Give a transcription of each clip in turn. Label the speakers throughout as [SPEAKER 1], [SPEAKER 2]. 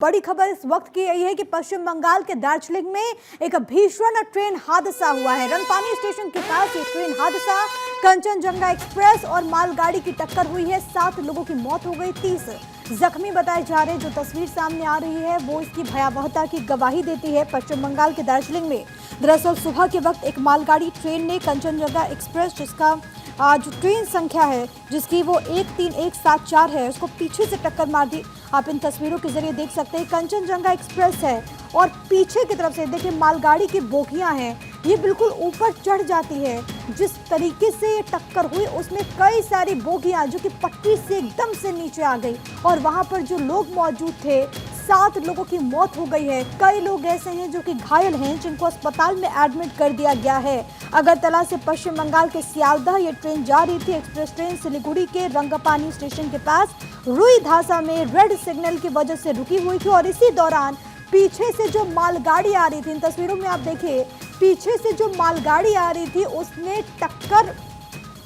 [SPEAKER 1] बड़ी खबर इस वक्त की यही है कि पश्चिम बंगाल के दार्जिलिंग में एक भीषण ट्रेन हादसा हुआ है। रनपानी स्टेशन के पास ये ट्रेन हादसा, कंचनजंगा एक्सप्रेस और मालगाड़ी की टक्कर हुई है। 7 लोगों की मौत हो गई, 30 जख्मी बताए जा रहे हैं। जो तस्वीर सामने आ रही है वो इसकी भयावहता की गवाही देती है। पश्चिम बंगाल के दार्जिलिंग में दरअसल सुबह के वक्त एक मालगाड़ी ट्रेन ने कंचनजंगा एक्सप्रेस, जिसका जो ट्रेन संख्या है जिसकी वो 13174 है, उसको पीछे से टक्कर मार दी। आप इन तस्वीरों के जरिए देख सकते हैं कंचनजंगा एक्सप्रेस है और पीछे की तरफ से देखिए मालगाड़ी की बोगियां हैं, ये बिल्कुल ऊपर चढ़ जाती है। जिस तरीके से ये टक्कर हुई उसमें कई सारी बोगियां जो कि पटरी से एकदम से नीचे आ गई और वहां पर जो लोग मौजूद थे 7 लोगों की मौत हो गई है। कई लोग ऐसे हैं जो कि घायल हैं, जिनको अस्पताल में एडमिट कर दिया गया है। अगरतला से पश्चिम बंगाल के सियालदह ये ट्रेन जा रही थी। एक्सप्रेस ट्रेन सिलीगुड़ी के रंगपानी स्टेशन के पास रुईधासा में रेड सिग्नल की वजह से रुकी हुई थी और इसी दौरान पीछे से जो मालगाड़ी आ रही थी, इन तस्वीरों में आप देखिए पीछे से जो मालगाड़ी आ रही थी उसने टक्कर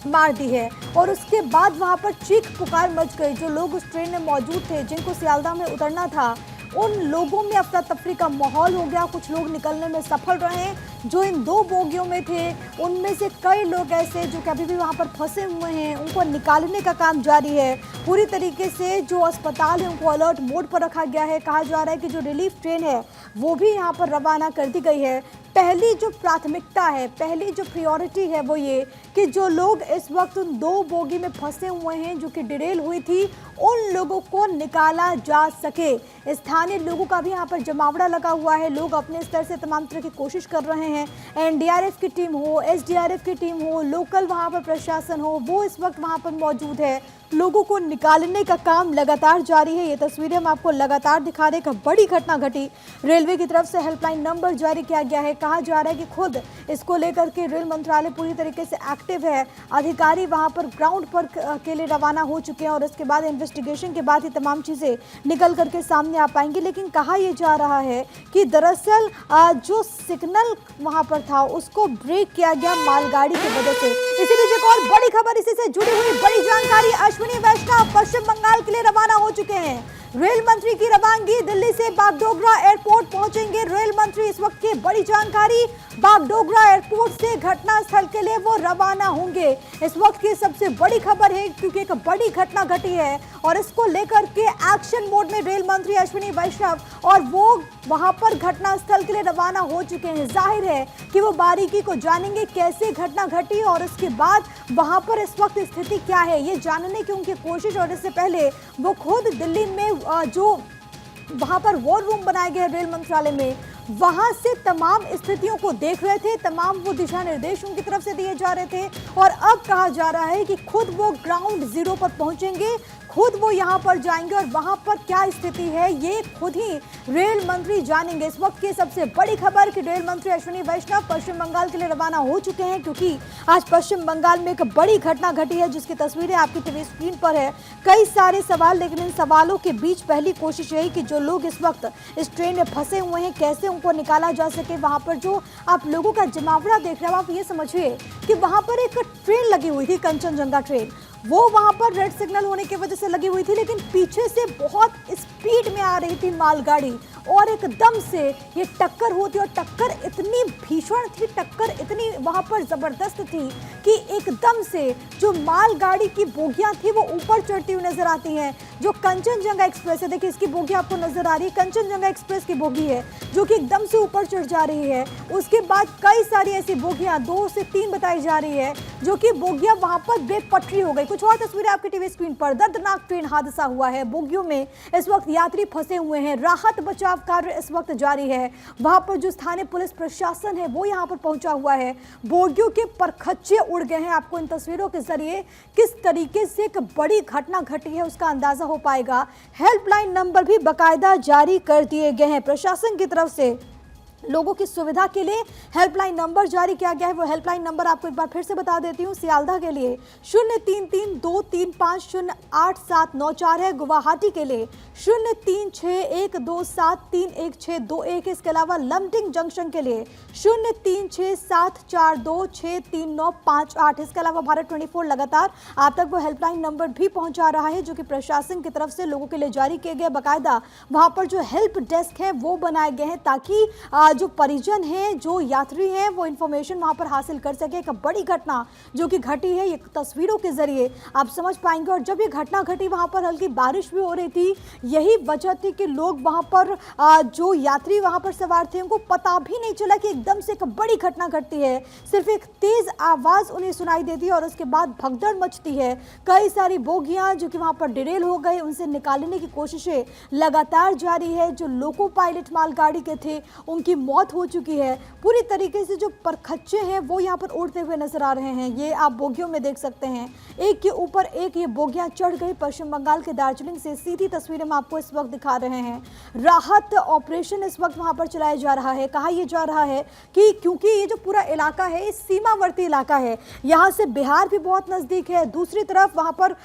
[SPEAKER 1] मार दी है और उसके बाद वहां पर चीख पुकार मच गई। जो लोग उस ट्रेन में मौजूद थे, जिनको सियालदह में उतरना था, उन लोगों में अफरा तफरी का माहौल हो गया। कुछ लोग निकलने में सफल रहे। जो इन 2 बोगियों में थे उनमें से कई लोग ऐसे जो कि अभी भी वहां पर फंसे हुए हैं, उनको निकालने का काम जारी है। पूरी तरीके से जो अस्पताल है उनको अलर्ट मोड पर रखा गया है। कहा जा रहा है कि जो रिलीफ ट्रेन है वो भी यहाँ पर रवाना कर दी गई है। पहली जो प्राथमिकता है, पहली जो प्रायोरिटी है वो ये कि जो लोग इस वक्त उन 2 बोगी में फंसे हुए हैं जो कि डिरेल हुई थी, उन लोगों को निकाला जा सके। स्थानीय लोगों का भी यहाँ पर जमावड़ा लगा हुआ है। लोग अपने स्तर से तमाम तरह की कोशिश कर रहे हैं। एनडीआरएफ की टीम हो, एसडीआरएफ की टीम हो, लोकल वहाँ पर प्रशासन हो, वो इस वक्त वहाँ पर मौजूद है। लोगों को निकालने का काम लगातार जारी है। ये तस्वीरें हम आपको लगातार दिखा रहे हैं। एक बड़ी घटना घटी। रेलवे की तरफ से हेल्पलाइन नंबर जारी किया गया है। कहा जा रहा है कि खुद इसको लेकर के रेल मंत्रालय पूरी तरीके से एक्टिव है। अधिकारी वहां पर ग्राउंड पर के लिए रवाना हो चुके हैं और इसके बाद इन्वेस्टिगेशन के बाद ही तमाम चीजें निकल करके सामने आ पाएंगी। लेकिन कहा यह जा रहा है कि दरअसल जो सिग्नल वहां पर था उसको ब्रेक किया गया मालगाड़ी की वजह से। इसी बीच एक और बड़ी खबर, इसी से जुड़ी हुई बड़ी जानकारी। अश्विनी वैष्णव पश्चिम बंगाल के लिए रवाना हो चुके हैं। रेल मंत्री की रवानगी दिल्ली से बागडोगरा एयरपोर्ट पहुंचेंगे रेल मंत्री। इस वक्त की बड़ी जानकारी, बागडोगरा एयरपोर्ट से घटना स्थल के लिए वो रवाना होंगे। इस वक्त की सबसे बड़ी खबर है क्योंकि एक बड़ी घटना घटी है और इसको लेकर के एक्शन मोड में रेल मंत्री अश्विनी वैष्णव और वो वहां पर घटना स्थल के लिए रवाना हो चुके हैं। जाहिर है कि वो बारीकी को जानेंगे कैसे घटना घटी और उसके बाद वहां पर इस वक्त स्थिति क्या है ये जानने की उनकी कोशिश। और इससे पहले वो खुद दिल्ली में जो वहां पर वॉर रूम बनाए गए रेल मंत्रालय में, वहां से तमाम स्थितियों को देख रहे थे। तमाम वो दिशा निर्देश उनकी तरफ से दिए जा रहे थे और अब कहा जा रहा है कि खुद वो ग्राउंड जीरो पर पहुंचेंगे, खुद वो यहां पर जाएंगे और वहां पर क्या स्थिति है ये खुद ही रेल मंत्री जानेंगे। इस वक्त की सबसे बड़ी खबर कि रेल मंत्री अश्विनी वैष्णव पश्चिम बंगाल के लिए रवाना हो चुके हैं क्योंकि आज पश्चिम बंगाल में एक बड़ी घटना घटी है जिसकी तस्वीरें आपकी टीवी स्क्रीन पर है। कई सारे सवाल, लेकिन इन सवालों के बीच पहली कोशिश यही कि जो लोग इस वक्त इस ट्रेन में फंसे हुए हैं कैसे उनको निकाला जा सके। वहां पर जो आप लोगों का जमावड़ा देख रहे हो, आप ये समझिए कि वहां पर एक ट्रेन लगी हुई थी, कंचनजंगा ट्रेन। वो वहां पर रेड सिग्नल होने की वजह से लगी हुई थी, लेकिन पीछे से बहुत स्पीड में आ रही थी मालगाड़ी और एकदम से ये टक्कर होती और टक्कर इतनी भीषण थी, टक्कर इतनी वहां पर जबरदस्त थी कि एकदम से जो मालगाड़ी की बोगियां थी वो ऊपर चढ़ती हुई नजर आती हैं। जो कंचनजंगा एक्सप्रेस है, देखिए इसकी बोगी आपको नजर आ रही है, कंचनजंगा एक्सप्रेस की बोगी है जो कि एकदम से ऊपर चढ़ जा रही है। उसके बाद कई सारी ऐसी बोगियां 2 से 3 बताई जा रही है जो कि बोगियां वहां पर बेपटरी हो गई। कुछ और तस्वीरें आपकी टीवी स्क्रीन पर। दर्दनाक ट्रेन हादसा हुआ है। बोगियों में इस वक्त यात्री फंसे हुए हैं। राहत बचाव कार्य इस वक्त जारी है। वहां पर जो स्थानीय पुलिस प्रशासन है वो यहां पर पहुंचा हुआ है। बोगियों के परखच्चे उड़ गए हैं। आपको इन तस्वीरों के जरिए किस तरीके से एक बड़ी घटना घटी है उसका अंदाजा हो पाएगा। हेल्पलाइन नंबर भी बाकायदा जारी कर दिए गए हैं प्रशासन की तरफ से। लोगों की सुविधा के लिए हेल्पलाइन नंबर जारी किया गया है। वो हेल्पलाइन नंबर आपको एक बार फिर से बता देती हूँ। सियालदह के लिए 0332350879 है। गुवाहाटी के लिए 036127311621। इसके अलावा लमडिंग जंक्शन के लिए 0367426395 इसके अलावा भारत 24 लगातार आप तक वो हेल्पलाइन नंबर भी पहुंचा रहा है, जो कि प्रशासन की तरफ से लोगों के लिए जारी किए गए। बाकायदा वहां पर जो हेल्प डेस्क है वो बनाए गए हैं ताकि जो परिजन हैं, जो यात्री हैं, वो इंफॉर्मेशन वहां पर हासिल कर सके। एक बड़ी घटना जो कि घटी है, ये तस्वीरों के जरिए आप समझ पाएंगे। और जब ये घटना घटी वहां पर हल्की बारिश भी हो रही थी, यही वजह थी कि लोग वहां पर जो यात्री वहां पर सवार थे उनको पता भी नहीं चला कि एकदम से एक बड़ी घटना घटती है। सिर्फ एक तेज आवाज उन्हें सुनाई देती है और उसके बाद भगदड़ मचती है। कई सारी बोगियां जो कि वहां पर डिरेल हो गए, उनसे निकालने की कोशिशें लगातार जारी है। जो लोको पायलट मालगाड़ी के थे उनकी मौत हो चुकी है। पूरी तरीके से जो परखच्चे हैं वो यहाँ पर उड़ते हुए नजर आ रहे हैं। ये आप बोगियों में देख सकते हैं, एक के ऊपर एक ये बोगियां चढ़ गई। पश्चिम बंगाल के दार्जिलिंग से सीधी तस्वीरें हम आपको इस वक्त दिखा रहे हैं। राहत ऑपरेशन इस वक्त वहां पर चलाया जा रहा है। कहा यह जा रहा है कि क्योंकि ये जो पूरा इलाका है, ये सीमावर्ती इलाका है, यहाँ से बिहार भी बहुत नजदीक है, दूसरी तरफ वहां पर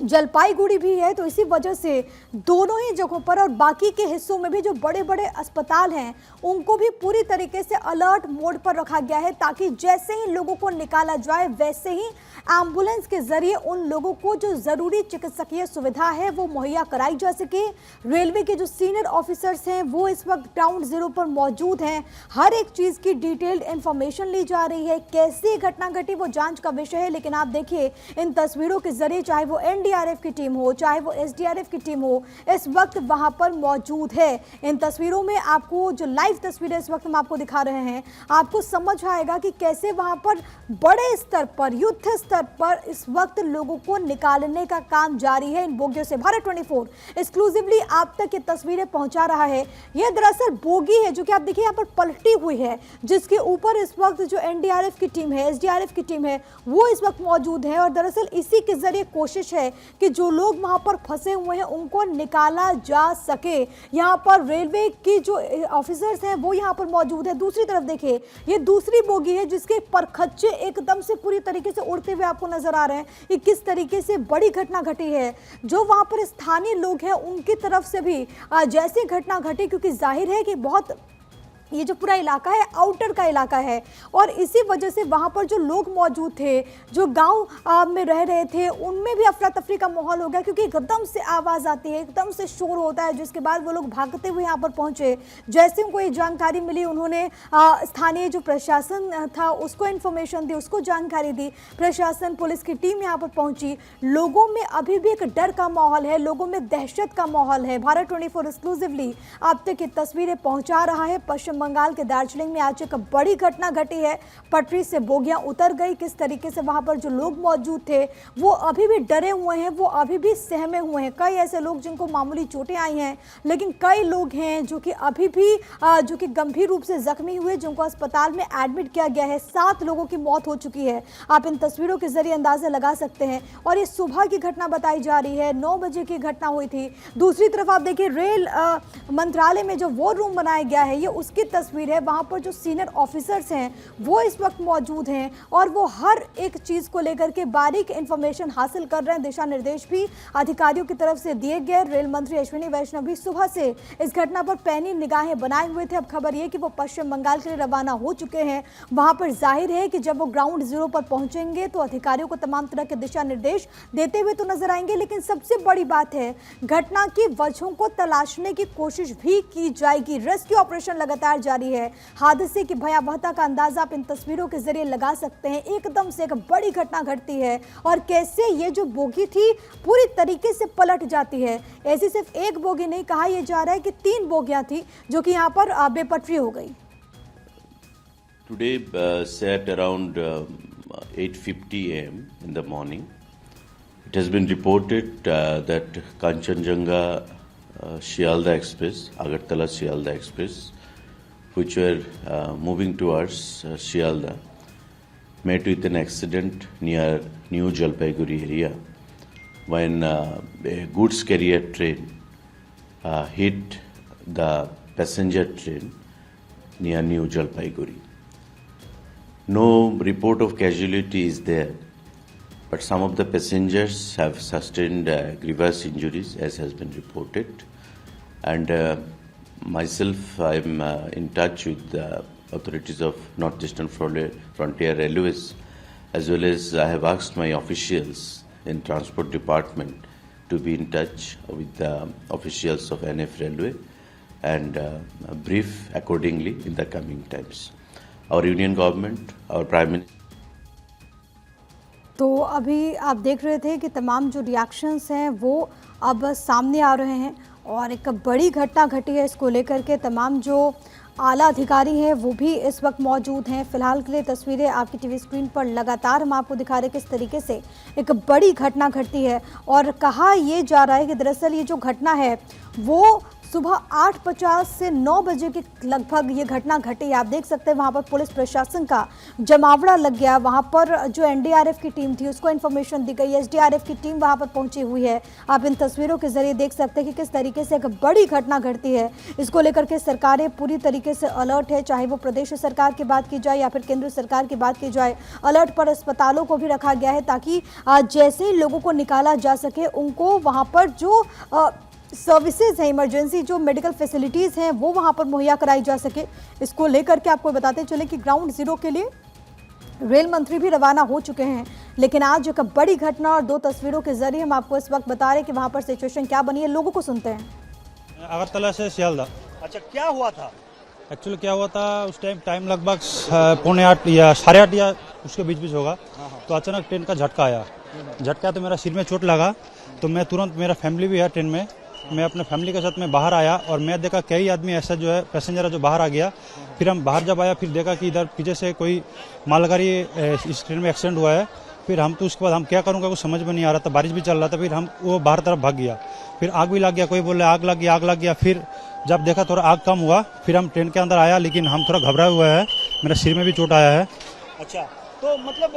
[SPEAKER 1] जलपाईगुड़ी भी है, तो इसी वजह से दोनों ही जगहों पर और बाकी के हिस्सों में भी जो बड़े बड़े अस्पताल हैं उनको भी पूरी तरीके से अलर्ट मोड पर रखा गया है ताकि जैसे ही लोगों को निकाला जाए वैसे ही एम्बुलेंस के जरिए उन लोगों को जो जरूरी चिकित्सकीय सुविधा है वो मुहैया कराई जा सके। रेलवे के जो सीनियर ऑफिसर्स हैं वो इस वक्त ग्राउंड जीरो पर मौजूद हैं। हर एक चीज की डिटेल्ड इंफॉर्मेशन ली जा रही है। कैसी घटना घटी वो जांच का विषय है, लेकिन आप देखिए इन तस्वीरों के जरिए, चाहे वो एनडीआरएफ की टीम हो, चाहे वो एसडीआरएफ की टीम हो, इस वक्त वहां पर मौजूद है। इन तस्वीरों में आपको जो लाइव तस्वीरें इस वक्त हम आपको दिखा रहे हैं, आपको समझ आएगा कि कैसे वहां पर बड़े स्तर पर, युद्ध स्तर पर इस वक्त लोगों को निकालने का काम जारी है इन बोगियों से। भारत 24 एक्सक्लूसिवली आप तक ये तस्वीरें पहुंचा रहा है। यह दरअसल बोगी है जो कि आप देखिए यहाँ पर पलटी हुई है, जिसके ऊपर इस वक्त जो एनडीआरएफ की टीम है, एसडीआरएफ की टीम है, वो इस वक्त मौजूद है। और दरअसल इसी के जरिए कोशिश है कि जो लोग वहां पर फंसे हुए हैं उनको निकाला जा सके। यहाँ पर रेलवे की जो ऑफिसर्स हैं वो यहाँ पर मौजूद है। दूसरी तरफ देखिए, ये दूसरी बोगी है जिसके परखच्चे एकदम से पूरी तरीके से उड़ते हुए आपको नजर आ रहे हैं। ये किस तरीके से बड़ी घटना घटी है। जो वहां पर स्थानीय लोग हैं उनकी तरफ से भी जैसी घटना घटी, क्योंकि जाहिर है कि बहुत ये जो पूरा इलाका है आउटर का इलाका है और इसी वजह से वहाँ पर जो लोग मौजूद थे, जो गांव में रह रहे थे, उनमें भी अफरा तफरी का माहौल हो गया, क्योंकि एकदम से आवाज़ आती है, एकदम से शोर होता है, जिसके बाद वो लोग भागते हुए यहाँ पर पहुँचे। जैसे उनको ये जानकारी मिली, उन्होंने स्थानीय जो प्रशासन था उसको इन्फॉर्मेशन दी, उसको जानकारी दी। प्रशासन, पुलिस की टीम यहाँ पर पहुँची। लोगों में अभी भी एक डर का माहौल है, लोगों में दहशत का माहौल है। भारत 24 एक्सक्लूसिवली आप तक ये तस्वीरें पहुँचा रहा है। पश्चिम बंगाल के दार्जिलिंग में आज एक बड़ी घटना घटी है। पटरी से बोगियां उतर गई। किस तरीके से वहां पर जो लोग मौजूद थे वो अभी भी डरे हुए हैं, वो अभी भी सहमे हुए हैं। कई ऐसे लोग जिनको मामूली चोटें आई हैं, लेकिन कई लोग हैं जो कि अभी भी जो कि गंभीर रूप से जख्मी हुए, जिनको अस्पताल में एडमिट किया गया है। 7 लोगों की मौत हो चुकी है। आप इन तस्वीरों के जरिए अंदाजा लगा सकते हैं। और ये सुबह की घटना बताई जा रही है, 9 बजे की घटना हुई थी। दूसरी तरफ आप देखिए, रेल मंत्रालय में जो वॉर रूम बनाया गया है, ये उसकी तस्वीर है। वहां पर जो सीनियर ऑफिसर्स हैं वो इस वक्त मौजूद हैं और वो हर एक चीज को लेकर के बारीक इंफॉर्मेशन हासिल कर रहे हैं। दिशा निर्देश भी अधिकारियों की तरफ से दिए गए। रेल मंत्री अश्विनी वैष्णव भी सुबह से इस घटना पर पैनी निगाहें बनाए हुए थे। अब खबर यह कि वो पश्चिम बंगाल के लिए रवाना हो चुके हैं। वहां पर जाहिर है कि जब वो ग्राउंड जीरो पर पहुंचेंगे तो अधिकारियों को तमाम तरह के दिशा निर्देश देते हुए तो नजर आएंगे। लेकिन सबसे बड़ी बात है, घटना की वजहों को तलाशने की कोशिश भी की जाएगी। रेस्क्यू ऑपरेशन लगातार जारी है। हादसे की भयावहता का अंदाजा आप इन तस्वीरों के जरिए लगा सकते हैं। एकदम से एक बड़ी घटना घटती है और कैसे ये जो बोगी थी पूरी तरीके से पलट जाती है। ऐसी सिर्फ एक बोगी नहीं, कहा यह जा रहा है कि 3 बोगियां थी जो कि यहाँ पर बेपटरी हो गई।
[SPEAKER 2] Today at around 8:50 a.m. in the morning, it has been reported that Kanchanjunga Shialda Express, Agartala Shialda Express, which were moving towards Shialda, met with an accident near New Jalpaiguri area when a goods carrier train hit the passenger train near New Jalpaiguri. No report of casualty is there, but some of the passengers have sustained grievous injuries, as has been reported. And myself, I am in touch with the authorities of Northeastern Frontier Railways, as well as I have asked my officials in Transport Department to be in touch with the officials of NF Railway and brief accordingly in the coming times. Our union government, our Prime Minister.
[SPEAKER 1] तो अभी आप देख रहे थे कि तमाम जो reactions हैं वो अब सामने आ रहे हैं और एक बड़ी घटना घटी है। इसको लेकर के तमाम जो आला अधिकारी हैं वो भी इस वक्त मौजूद हैं। फिलहाल के लिए तस्वीरें आपकी टीवी स्क्रीन पर लगातार हम आपको दिखा रहे हैं किस तरीके से एक बड़ी घटना घटती है। और कहा यह जा रहा है कि दरअसल ये जो घटना है वो सुबह 8:50 से 9 बजे के लगभग ये घटना घटी है। आप देख सकते हैं वहाँ पर पुलिस प्रशासन का जमावड़ा लग गया। वहाँ पर जो एनडीआरएफ की टीम थी उसको इन्फॉर्मेशन दी गई, एसडीआरएफ की टीम वहाँ पर पहुँची हुई है। आप इन तस्वीरों के जरिए देख सकते हैं कि किस तरीके से एक बड़ी घटना घटती है। इसको लेकर के सरकारें पूरी तरीके से अलर्ट है, चाहे वो प्रदेश सरकार की बात की जाए या फिर केंद्र सरकार की बात की जाए। अलर्ट पर अस्पतालों को भी रखा गया है ताकि जैसे ही लोगों को निकाला जा सके उनको वहाँ पर जो सर्विसेज है, इमरजेंसी जो मेडिकल फैसिलिटीज़ हैं वो वहाँ पर मुहैया कराई जा सके। इसको लेकर के आपको बताते चले कि ग्राउंड जीरो के लिए रेल मंत्री भी रवाना हो चुके हैं। लेकिन आज एक बड़ी घटना और 2 तस्वीरों के जरिए हम आपको इस वक्त बता रहे हैं कि वहाँ पर सिचुएशन क्या बनी है। लोगों को सुनते हैं।
[SPEAKER 3] अगरतला से सियालदा।
[SPEAKER 4] अच्छा, क्या हुआ था?
[SPEAKER 3] एक्चुअली क्या हुआ था उस टाइम लगभग 7:45 या 8:30 या उसके बीच होगा। तो अचानक ट्रेन का झटका आया। झटका तो मेरा सिर में चोट लगा, तो मैं तुरंत, मेरा फैमिली भी है ट्रेन में, मैं अपने फैमिली के साथ में बाहर आया और मैं देखा कई आदमी ऐसा जो है पैसेंजर है जो बाहर आ गया। फिर हम बाहर जब आया फिर देखा कि इधर पीछे से कोई मालगाड़ी इस ट्रेन में एक्सीडेंट हुआ है। फिर हम तो उसके बाद हम क्या करूँगा कुछ समझ में नहीं आ रहा था, बारिश भी चल रहा था। फिर हम वो बाहर तरफ भाग गया। फिर आग भी लग गया, कोई बोल रहा आग लग गया। फिर जब देखा थोड़ा आग कम हुआ फिर हम ट्रेन के अंदर आया, लेकिन हम थोड़ा घबराए हुए हैं, मेरे सिर में भी चोट आया है।
[SPEAKER 4] अच्छा, तो मतलब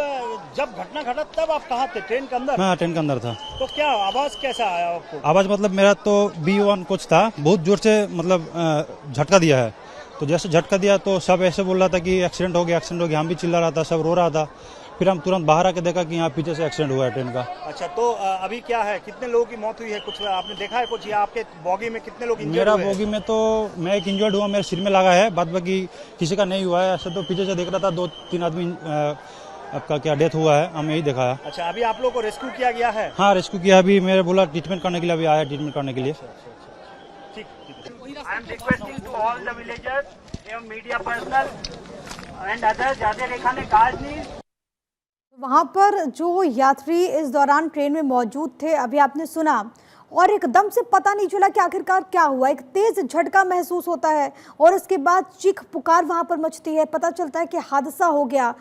[SPEAKER 4] जब घटना घटा तब आप कहाँ थे? ट्रेन के अंदर?
[SPEAKER 3] मैं ट्रेन के अंदर था।
[SPEAKER 4] तो क्या आवाज कैसा आया आपको?
[SPEAKER 3] आवाज मतलब मेरा तो B1 कोच था, बहुत जोर से मतलब झटका दिया है। तो जैसे झटका दिया तो सब ऐसे बोल रहा था कि एक्सीडेंट हो गया। हम भी चिल्ला रहा था, सब रो रहा था। फिर हम तुरंत बाहर आके देखा कि यहाँ पीछे से एक्सीडेंट हुआ है ट्रेन का।
[SPEAKER 4] अच्छा, तो अभी क्या है, कितने लोगों की मौत हुई है? कुछ आपने देखा है कुछ? या आपके बोगी में कितने लोग इंजर्ड हुए?
[SPEAKER 3] मेरा बोगी में तो मैं एक इंजर्ड हुआ, मेरे सिर में लगा है, बाद बाकी किसी का नहीं हुआ है। ऐसे तो पीछे से देख रहा था 2-3 आदमी आपका क्या डेथ हुआ है, हम यही देखा है।
[SPEAKER 4] अच्छा, अभी आप लोगों को रेस्क्यू किया गया है?
[SPEAKER 3] हाँ, रेस्क्यू किया। अभी मेरे बोला ट्रीटमेंट करने के लिए, अभी आया ट्रीटमेंट करने के लिए।
[SPEAKER 4] ठीक। I am requesting to all the villagers एवं मीडिया पर्सनल एंड अदर ज्यादा रेखाने काज नहीं।
[SPEAKER 1] वहाँ पर जो यात्री इस दौरान ट्रेन में मौजूद थे, अभी आपने सुना, और एकदम से पता नहीं चला कि आखिरकार क्या हुआ। एक तेज झटका महसूस होता है और उसके बाद चीख पुकार वहाँ पर मचती है। पता चलता है कि हादसा हो गया,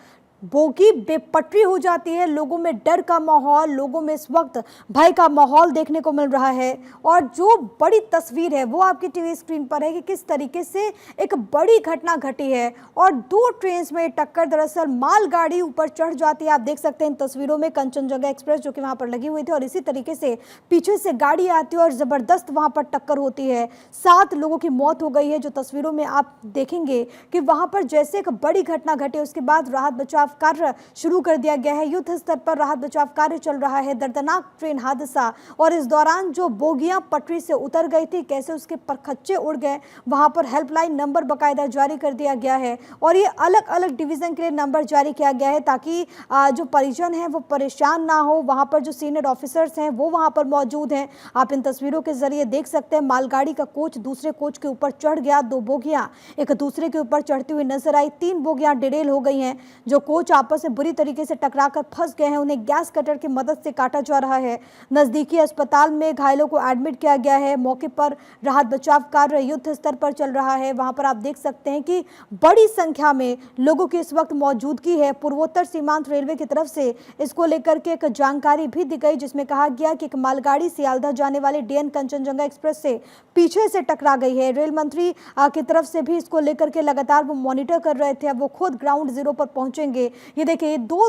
[SPEAKER 1] बोगी बेपटरी हो जाती है। लोगों में डर का माहौल, लोगों में इस वक्त भय का माहौल देखने को मिल रहा है। और जो बड़ी तस्वीर है वो आपकी टीवी स्क्रीन पर है कि किस तरीके से एक बड़ी घटना घटी है और 2 ट्रेन में टक्कर। दरअसल मालगाड़ी ऊपर चढ़ जाती है। आप देख सकते हैं इन तस्वीरों में कंचनजंगा एक्सप्रेस जो कि वहाँ पर लगी हुई थी, और इसी तरीके से पीछे से गाड़ी आती है और ज़बरदस्त वहाँ पर टक्कर होती है। 7 लोगों की मौत हो गई है। जो तस्वीरों में आप देखेंगे कि वहाँ पर जैसे एक बड़ी घटना घटी, उसके बाद राहत बचाव कार्य शुरू कर दिया गया है। युद्ध स्तर पर राहत बचाव कार्य चल रहा है। दर्दनाक ट्रेन हादसा, और इस दौरान जो बोगियां पटरी से उतर गई थी, कैसे उसके परखच्चे उड़ गए, वहां पर हेल्पलाइन नंबर बाकायदा जारी कर दिया गया है। और ये अलग अलग डिवीजन के लिए नंबर जारी किया गया है ताकि जो परिजन हैं वो परेशान ना हो। वहां पर जो सीनियर ऑफिसर्स हैं वो वहां पर मौजूद हैं। आप इन तस्वीरों के जरिए देख सकते हैं मालगाड़ी का कोच दूसरे कोच के ऊपर चढ़ गया। 2 बोगियां एक दूसरे के ऊपर चढ़ती हुई नजर आई। 3 बोगियां डिरेल हो गई हैं। जो कोच आपस में बुरी तरीके से टकराकर फंस गए हैं, उन्हें गैस कटर की मदद से काटा जा रहा है। नजदीकी अस्पताल में घायलों को एडमिट किया गया है। मौके पर राहत बचाव कार्य युद्ध स्तर पर चल रहा है। वहां पर आप देख सकते हैं कि बड़ी संख्या में लोगों की इस वक्त मौजूदगी है। पूर्वोत्तर सीमांत रेलवे की तरफ से इसको लेकर के एक जानकारी भी दी गई, जिसमें कहा गया कि एक मालगाड़ी सियालदह जाने वाले DN कंचनजंगा एक्सप्रेस से पीछे से टकरा गई है। रेल मंत्री की तरफ से भी इसको लेकर के लगातार वो मॉनिटर कर रहे थे। अब वो खुद ग्राउंड जीरो पर पहुंचेंगे। ये देखिए 2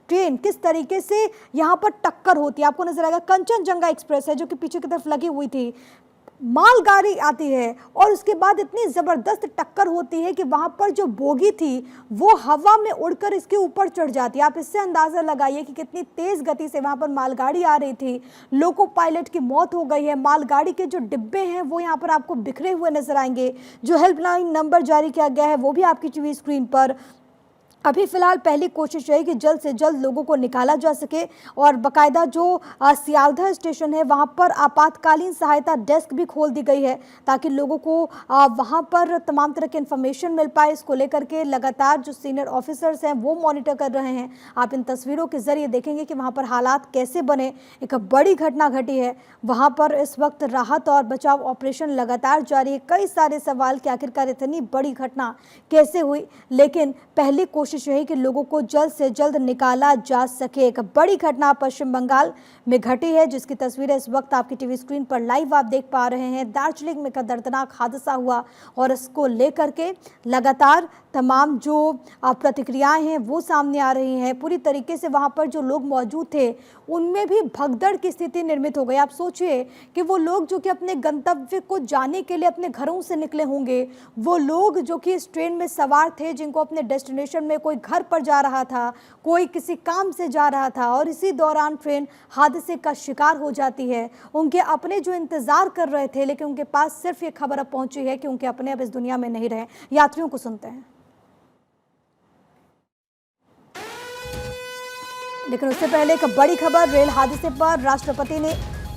[SPEAKER 1] ट्रेन किस तरीके से यहाँ पर टक्कर होती है, आपको नजर आएगा। कंचनजंगा एक्सप्रेस है जो कि पीछे की तरफ लगी हुई थी, मालगाड़ी आती है और उसके बाद इतनी ज़बरदस्त टक्कर होती है कि वहाँ पर जो बोगी थी वो हवा में उड़कर इसके ऊपर चढ़ जाती है। आप इससे अंदाज़ा लगाइए कि कितनी तेज़ गति से वहाँ पर मालगाड़ी आ रही थी। लोको पायलट की मौत हो गई है। मालगाड़ी के जो डिब्बे हैं वो यहाँ पर आपको बिखरे हुए नजर आएंगे। जो हेल्पलाइन नंबर जारी किया गया है वो भी आपकी टीवी स्क्रीन पर। अभी फिलहाल पहली कोशिश है कि जल्द से जल्द लोगों को निकाला जा सके और बाकायदा जो सियालदह स्टेशन है वहां पर आपातकालीन सहायता डेस्क भी खोल दी गई है ताकि लोगों को वहां पर तमाम तरह की इन्फॉर्मेशन मिल पाए। इसको लेकर के लगातार जो सीनियर ऑफिसर्स हैं वो मॉनिटर कर रहे हैं। आप इन तस्वीरों के जरिए देखेंगे कि वहां पर हालात कैसे बने। एक बड़ी घटना घटी है वहां पर। इस वक्त राहत और बचाव ऑपरेशन लगातार जारी है। कई सारे सवाल कि आखिरकार इतनी बड़ी घटना कैसे हुई, लेकिन पहली कोशिश यही कि लोगों को जल्द से जल्द निकाला जा सके। एक बड़ी घटना पश्चिम बंगाल में घटी है जिसकी तस्वीरें इस वक्त आपकी टीवी स्क्रीन पर लाइव आप देख पा रहे हैं। दार्जिलिंग में एक दर्दनाक हादसा हुआ और इसको लेकर के लगातार तमाम जो प्रतिक्रियाएं हैं वो सामने आ रही हैं। पूरी तरीके से वहां पर जो लोग मौजूद थे उनमें भी भगदड़ की स्थिति निर्मित हो गई। आप सोचिए कि वो लोग जो कि अपने गंतव्य को जाने के लिए अपने घरों से निकले होंगे, वो लोग जो कि इस ट्रेन में सवार थे जिनको अपने डेस्टिनेशन में कोई घर पर जा रहा था, कोई किसी काम से जा रहा था और इसी दौरान ट्रेन हादसे का शिकार हो जाती है। उनके अपने जो इंतजार कर रहे थे लेकिन उनके पास सिर्फ ये खबर अब पहुंची है कि उनके अपने अब इस दुनिया में नहीं रहे। यात्रियों को सुनते हैं। लेकिन उससे पहले एक बड़ी खबर, रेल हादसे पर राष्ट्रपति ने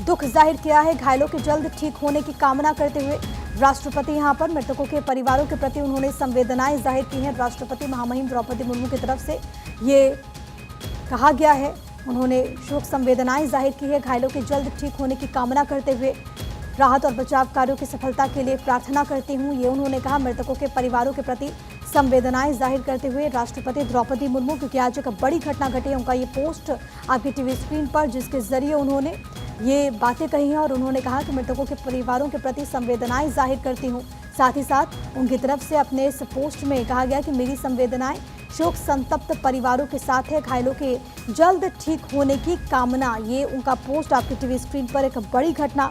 [SPEAKER 1] दुख जाहिर किया है। घायलों के जल्द ठीक होने की कामना करते हुए राष्ट्रपति यहां पर मृतकों के परिवारों के प्रति उन्होंने संवेदनाएं जाहिर की हैं। राष्ट्रपति महामहिम द्रौपदी मुर्मू की तरफ से ये कहा गया है, उन्होंने शोक संवेदनाएं जाहिर की है। घायलों के जल्द ठीक होने की कामना करते हुए राहत और बचाव कार्यों की सफलता के लिए प्रार्थना करती हूं, ये उन्होंने कहा। मृतकों के परिवारों के प्रति संवेदनाएं जाहिर करते हुए राष्ट्रपति द्रौपदी मुर्मू, क्योंकि आज एक बड़ी घटना घटी है, उनका ये पोस्ट आपकी टीवी स्क्रीन पर जिसके जरिए उन्होंने ये बातें कही हैं और उन्होंने कहा कि मृतकों के परिवारों के प्रति संवेदनाएं जाहिर करती हूं। साथ ही साथ उनकी तरफ से अपने इस पोस्ट में कहा गया कि मेरी संवेदनाएं शोक संतप्त परिवारों के साथ है, घायलों के जल्द ठीक होने की कामना। ये उनका पोस्ट आपकी टीवी स्क्रीन पर। एक बड़ी घटना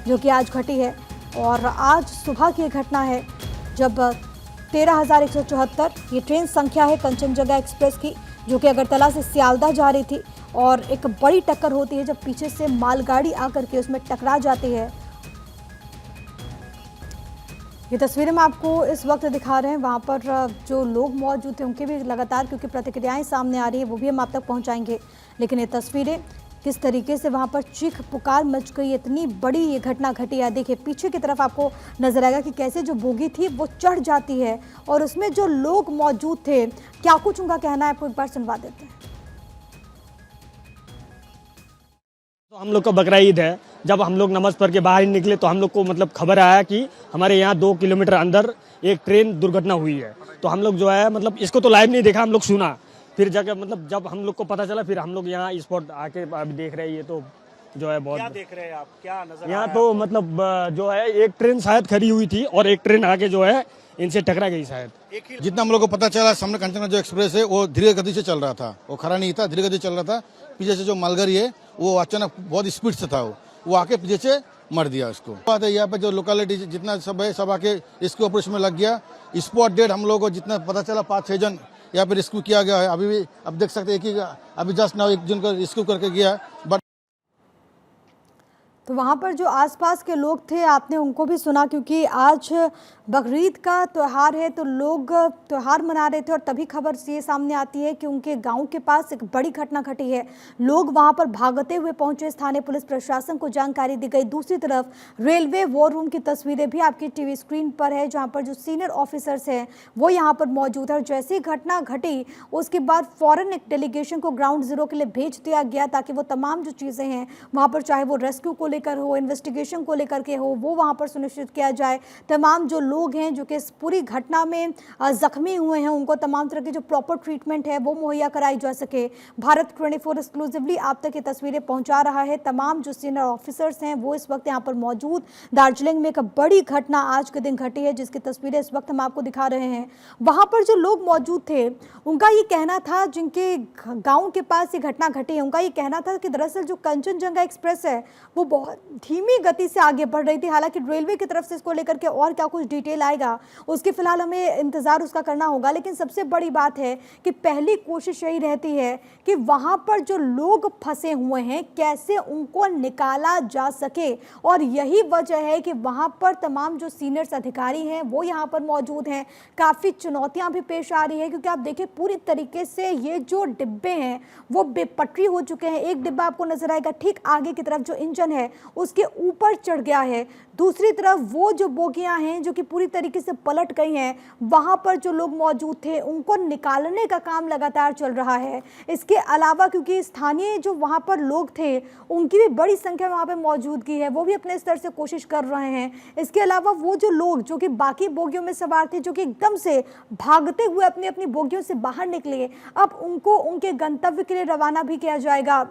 [SPEAKER 1] जो कि आज घटी है और आज सुबह की घटना है जब 13,174 ये ट्रेन संख्या है कंचनजंगा एक्सप्रेस की, जो कि अगरतला से सियालदह जा रही थी और एक बड़ी टक्कर होती है जब पीछे से मालगाड़ी आकर के उसमें टकरा जाती है। ये तस्वीरें हम आपको इस वक्त दिखा रहे हैं। वहाँ पर जो लोग मौजूद थे उनके भी लगातार क्योंकि प्रतिक्रियाएं सामने आ रही है वो भी हम आप तक पहुँचाएंगे। लेकिन ये तस्वीरें किस तरीके से वहाँ पर चीख पुकार मच गई, इतनी बड़ी ये घटना घटी है। देखिए पीछे की तरफ आपको नजर आएगा कि कैसे जो बोगी थी वो चढ़ जाती है और उसमें जो लोग मौजूद थे क्या कुछ उनका कहना है आपको एक बार सुनवा देते हैं।
[SPEAKER 5] तो हम लोग का बकरा ईद है, जब हम लोग नमाज पढ़ के बाहर निकले तो हम लोग को मतलब खबर आया कि हमारे यहाँ 2 किलोमीटर अंदर एक ट्रेन दुर्घटना हुई है। तो हम लोग जो है मतलब इसको तो लाइव नहीं देखा, हम लोग सुना, फिर जाकर मतलब जब हम लोग को पता चला फिर हम लोग यहाँ स्पॉट आके अभी देख रहे हैं। ये तो जो है बहुत
[SPEAKER 6] क्या देख रहे हैं आप, क्या नजर
[SPEAKER 5] यहाँ तो मतलब जो है एक ट्रेन शायद खड़ी हुई थी और एक ट्रेन आके जो है इनसे टकरा गई शायद।
[SPEAKER 7] जितना हम लोग को पता चला सामने कंचनजंगा जो एक्सप्रेस है वो धीरे गति से चल रहा था, वो खड़ा नहीं था, धीरे गति चल रहा था। पीछे से जो मालगाड़ी है वो अचानक बहुत स्पीड से था, वो आके पीछे से मर दिया उसको। बात है यहाँ पे जो लोकेलिटी जितना सब है सब आके इसके ऑपरेशन में लग गया। स्पॉट डेट हम लोग को जितना पता चला 5-6 जन यहाँ पे रेस्क्यू किया गया है। अभी भी अब देख सकते हैं कि अभी जस्ट नाउ एक जन को रेस्क्यू करके गया। बट
[SPEAKER 1] तो वहाँ पर जो आसपास के लोग थे आपने उनको भी सुना, क्योंकि आज बकरीद का त्यौहार है तो लोग त्यौहार मना रहे थे और तभी खबर ये सामने आती है कि उनके गांव के पास एक बड़ी घटना घटी है। लोग वहां पर भागते हुए पहुंचे, स्थानीय पुलिस प्रशासन को जानकारी दी गई। दूसरी तरफ रेलवे वॉर रूम की तस्वीरें भी आपकी टीवी स्क्रीन पर है, जहां पर जो सीनियर ऑफिसर्स हैं वो यहाँ पर मौजूद है। और जैसे ही घटना घटी उसके बाद फौरन एक डेलीगेशन को ग्राउंड जीरो के लिए भेज दिया गया ताकि वो तमाम जो चीज़ें हैं वहाँ पर, चाहे वो रेस्क्यू को लेकर हो, इन्वेस्टिगेशन को लेकर के हो, वो वहाँ पर सुनिश्चित किया जाए। तमाम जो लोग हैं जो कि इस पूरी घटना में जख्मी हुए हैं उनको तमाम तरह की जो प्रॉपर ट्रीटमेंट है वो मुहैया कराई जा सके। भारत 24 एक्सक्लूसिवली आप तक ये तस्वीरें पहुंचा रहा है। तमाम जो सीनियर ऑफिसर्स हैं वो इस वक्त यहाँ पर मौजूद। दार्जिलिंग में एक बड़ी घटना आज के दिन घटी है जिसकी तस्वीरें इस वक्त हम आपको दिखा रहे हैं। वहाँ पर जो लोग मौजूद थे उनका ये कहना था, जिनके गाँव के पास ये घटना घटी है, उनका ये कहना था कि दरअसल जो कंचनजंगा एक्सप्रेस है वो बहुत बहुत धीमी गति से आगे बढ़ रही थी। हालांकि रेलवे की तरफ से इसको लेकर के और क्या कुछ डिटेल आएगा उसकी फिलहाल हमें इंतजार उसका करना होगा। लेकिन सबसे बड़ी बात है कि पहली कोशिश यही रहती है कि वहां पर जो लोग फंसे हुए हैं कैसे उनको निकाला जा सके, और यही वजह है कि वहां पर तमाम जो सीनियर्स अधिकारी हैं वो यहां पर मौजूद हैं। काफ़ी चुनौतियां भी पेश आ रही है क्योंकि आप देखिए पूरी तरीके से ये जो डिब्बे हैं वो बेपटरी हो चुके हैं। एक डिब्बा आपको नजर आएगा ठीक आगे की तरफ जो इंजन है उसके ऊपर चढ़ गया है, दूसरी तरफ वो जो बोगियां हैं जो कि पूरी तरीके से पलट गई हैं, वहां पर जो लोग मौजूद थे उनको निकालने का काम लगातार चल रहा है। इसके अलावा क्योंकि स्थानीय जो वहां पर लोग थे उनकी भी बड़ी संख्या में वहां पर मौजूदगी है, वो भी अपने स्तर से कोशिश कर रहे हैं। इसके अलावा वो जो लोग जो कि बाकी बोगियों में सवार थे जो कि एकदम से भागते हुए अपनी अपनी बोगियों से बाहर निकले, अब उनको उनके गंतव्य के लिए रवाना भी किया जाएगा।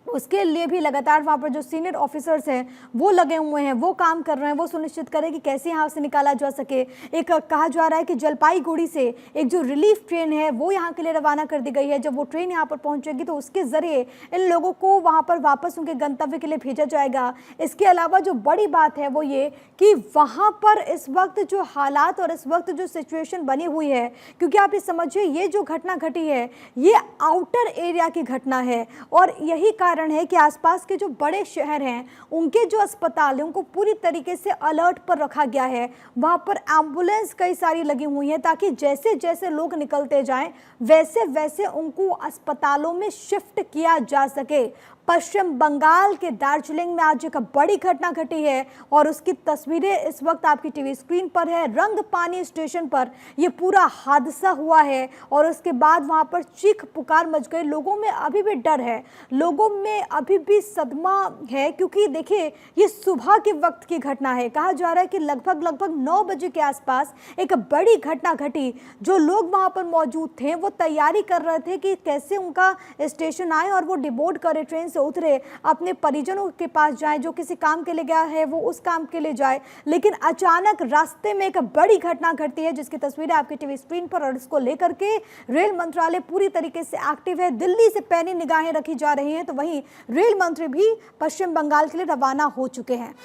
[SPEAKER 1] उसके लिए भी लगातार वहाँ पर जो सीनियर ऑफिसर्स हैं वो लगे हुए हैं, वो काम कर रहे हैं, वो सुनिश्चित करें कि कैसे यहाँ से निकाला जा सके। एक कहा जा रहा है कि जलपाईगुड़ी से एक जो रिलीफ ट्रेन है वो यहाँ के लिए रवाना कर दी गई है। जब वो ट्रेन यहाँ पर पहुँचेगी तो उसके ज़रिए इन लोगों को वहाँ पर वापस उनके गंतव्य के लिए भेजा जाएगा। इसके अलावा जो बड़ी बात है वो ये कि वहाँ पर इस वक्त जो हालात और इस वक्त जो सिचुएशन बनी हुई है, क्योंकि आप ये समझिए ये जो घटना घटी है ये आउटर एरिया की घटना है, और यही कारण है कि आसपास के जो बड़े शहर हैं उनके जो अस्पताल हैं उनको पूरी तरीके से अलर्ट पर रखा गया है। वहां पर एम्बुलेंस कई सारी लगी हुई हैं ताकि जैसे जैसे लोग निकलते जाएं वैसे वैसे उनको अस्पतालों में शिफ्ट किया जा सके। पश्चिम बंगाल के दार्जिलिंग में आज एक बड़ी घटना घटी है और उसकी तस्वीरें इस वक्त आपकी टीवी स्क्रीन पर है। रंगपानी स्टेशन पर यह पूरा हादसा हुआ है और उसके बाद वहां पर चीख पुकार मच गई। लोगों में अभी भी डर है, लोगों में अभी भी सदमा है, क्योंकि देखिए ये सुबह के वक्त की घटना है। कहा जा रहा है कि लगभग 9 बजे के आसपास एक बड़ी घटना घटी। जो लोग वहां पर मौजूद थे वो तैयारी कर रहे थे कि कैसे उनका स्टेशन आए और वो डिबोर्ड करे, ट्रेन से उतरे, अपने परिजनों के पास जाए, जो किसी काम के लिए गया है वो उस काम के लिए जाए। लेकिन अचानक रास्ते में एक बड़ी घटना घटती है जिसकी तस्वीरें आपकी टीवी स्क्रीन पर, और इसको लेकर के रेल मंत्रालय पूरी तरीके से एक्टिव है। दिल्ली से पैनी निगाहें रखी जा रही हैं तो वहीं रेल मंत्री भी पश्चिम बंगाल के लिए रवाना हो चुके हैं।